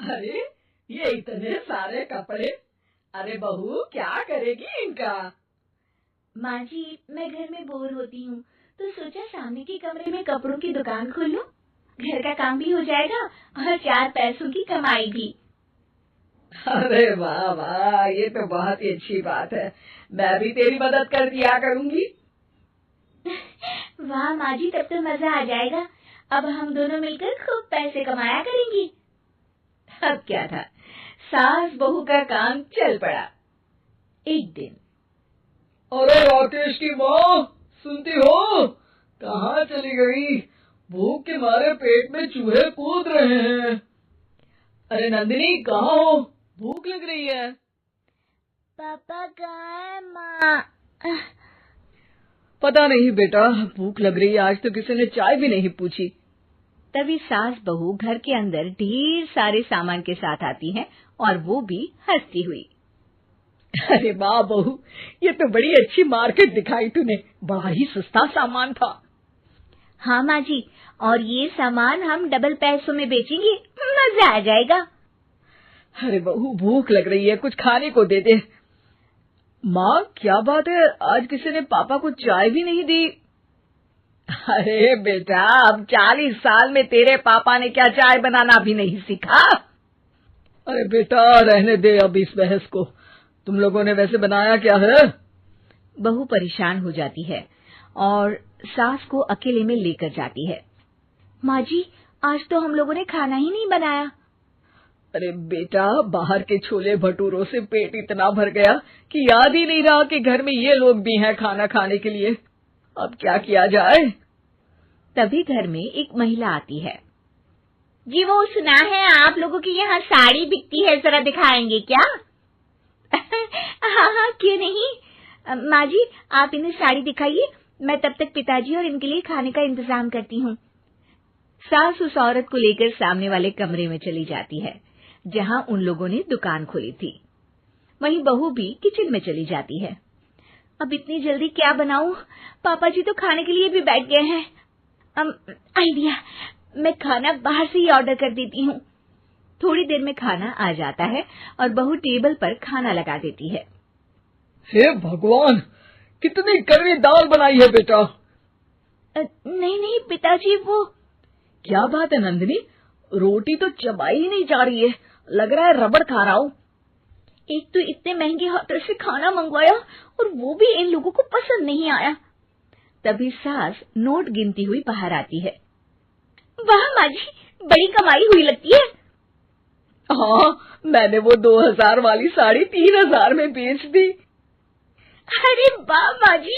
अरे ये इतने सारे कपड़े, अरे बहू क्या करेगी इनका? माँ जी, मैं घर में बोर होती हूँ तो सोचा सामने के कमरे में कपड़ों की दुकान खोल लूं। घर का काम भी हो जाएगा और 4 पैसों की कमाई भी। अरे वाह वाह, ये तो बहुत ही अच्छी बात है। मैं भी तेरी मदद कर दिया करूंगी। वाह माँ जी, तब तो मजा आ जाएगा। अब हम दोनों मिलकर खूब पैसे कमाया करेंगी। अब क्या था, सास बहू का काम चल पड़ा। एक दिन, अरे राकेश की माँ, सुनती हो? कहाँ चली गई? भूख के मारे पेट में चूहे कूद रहे हैं। अरे नंदिनी, कहाँ हो? भूख लग रही है। पापा कहाँ है माँ? पता नहीं बेटा, भूख लग रही है। आज तो किसी ने चाय भी नहीं पूछी। तभी सास बहू घर के अंदर ढेर सारे सामान के साथ आती हैं और वो भी हंसती हुई। अरे वाह बहू, ये तो बड़ी अच्छी मार्केट दिखाई तूने। बड़ा ही सस्ता सामान था। हाँ माँ जी, और ये सामान हम डबल पैसों में बेचेंगे, मजा आ जाएगा। अरे बहू, भूख लग रही है, कुछ खाने को दे दे। माँ क्या बात है, आज किसी ने पापा को चाय भी नहीं दी? अरे बेटा, अब 40 साल में तेरे पापा ने क्या चाय बनाना भी नहीं सीखा? अरे बेटा रहने दे अब इस बहस को। तुम लोगों ने वैसे बनाया क्या है? बहू परेशान हो जाती है और सास को अकेले में लेकर जाती है। माँ जी, आज तो हम लोगों ने खाना ही नहीं बनाया। अरे बेटा, बाहर के छोले भटूरों से पेट इतना भर गया कि याद ही नहीं रहा कि घर में ये लोग भी हैं खाना खाने के लिए। अब क्या किया जाए? तभी घर में एक महिला आती है। जी वो सुना है आप लोगों की यहाँ साड़ी बिकती है, जरा दिखाएंगे क्या? हाँ हाँ, क्यों नहीं। माँ जी, आप इन्हें साड़ी दिखाइए, मैं तब तक पिताजी और इनके लिए खाने का इंतजाम करती हूँ। सास उस औरत को लेकर सामने वाले कमरे में चली जाती है जहाँ उन लोगों ने दुकान खोली थी। वहीं बहू भी किचन में चली जाती है। अब इतनी जल्दी क्या बनाऊं? पापा जी तो खाने के लिए भी बैठ गए हैं। आइडिया, मैं खाना बाहर से ही ऑर्डर कर देती हूँ। थोड़ी देर में खाना आ जाता है और बहू टेबल पर खाना लगा देती है। हे भगवान, कितनी कड़वी दाल बनाई है बेटा। नहीं नहीं पिताजी, वो क्या बात है नंदिनी, रोटी तो चबाई ही नहीं जा रही है, लग रहा है रबड़ खा रहा हूँ। एक तो इतने महंगे होटल से खाना मंगवाया और वो भी इन लोगों को पसंद नहीं आया। तभी सास नोट गिनती हुई बाहर आती है। वाह माँ जी, बड़ी कमाई हुई लगती है। हाँ, मैंने वो 2000 वाली साड़ी 3000 में बेच दी। अरे वाह माँ जी।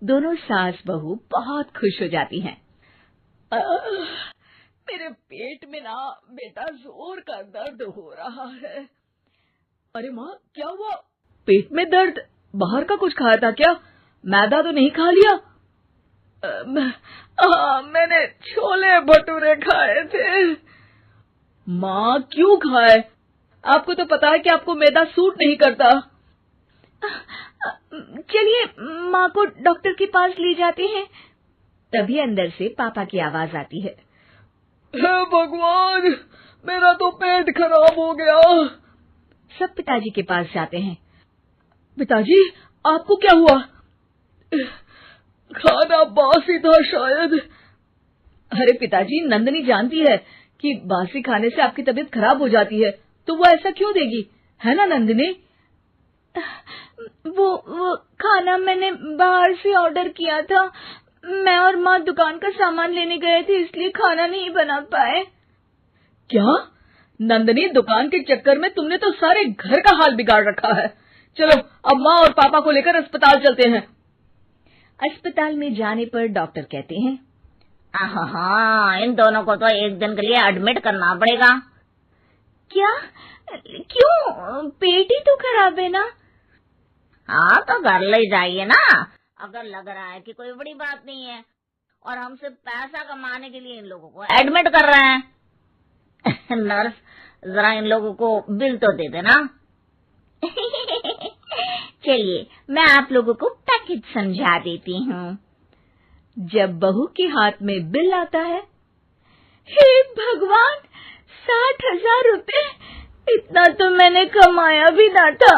दोनों सास बहू बहुत खुश हो जाती हैं। मेरे पेट में ना बेटा जोर का दर्द हो रहा है। अरे माँ, क्या हुआ? पेट में दर्द? बाहर का कुछ खाया था क्या? मैदा तो नहीं खा लिया? मैंने छोले भटूरे खाए थे। माँ क्यों खाए? आपको तो पता है कि आपको मैदा सूट नहीं करता। चलिए माँ को डॉक्टर के पास ले जाते हैं। तभी अंदर से पापा की आवाज आती है। हे भगवान, मेरा तो पेट खराब हो गया। सब पिताजी के पास जाते हैं। पिताजी, आपको क्या हुआ? खाना बासी था शायद। अरे पिताजी, नंदिनी जानती है कि बासी खाने से आपकी तबीयत खराब हो जाती है, तो वो ऐसा क्यों देगी, है ना नंदिनी? वो खाना मैंने बाहर से ऑर्डर किया था। मैं और माँ दुकान का सामान लेने गए थे, इसलिए खाना नहीं बना पाए। क्या नंदिनी, दुकान के चक्कर में तुमने तो सारे घर का हाल बिगाड़ रखा है। चलो अब माँ और पापा को लेकर अस्पताल चलते हैं। अस्पताल में जाने पर डॉक्टर कहते हैं, हाँ, इन दोनों को तो एक दिन के लिए एडमिट करना पड़ेगा। क्या? क्यों? पेट ही तो खराब है ना। हाँ, तो घर ले जाइए ना, अगर लग रहा है कि कोई बड़ी बात नहीं है। और हम सिर्फ पैसा कमाने के लिए इन लोगों को एडमिट कर रहे हैं। नर्स, जरा इन लोगों को बिल तो दे देना। चलिए, मैं आप लोगों को पैकेज समझा देती हूँ। जब बहू के हाथ में बिल आता है, हे भगवान, इतना तो मैंने कमाया भी ना था।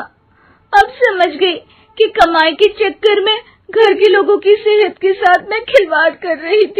अब समझ गई कि कमाई के चक्कर में घर के लोगों की सेहत के साथ मैं खिलवाड़ कर रही थी।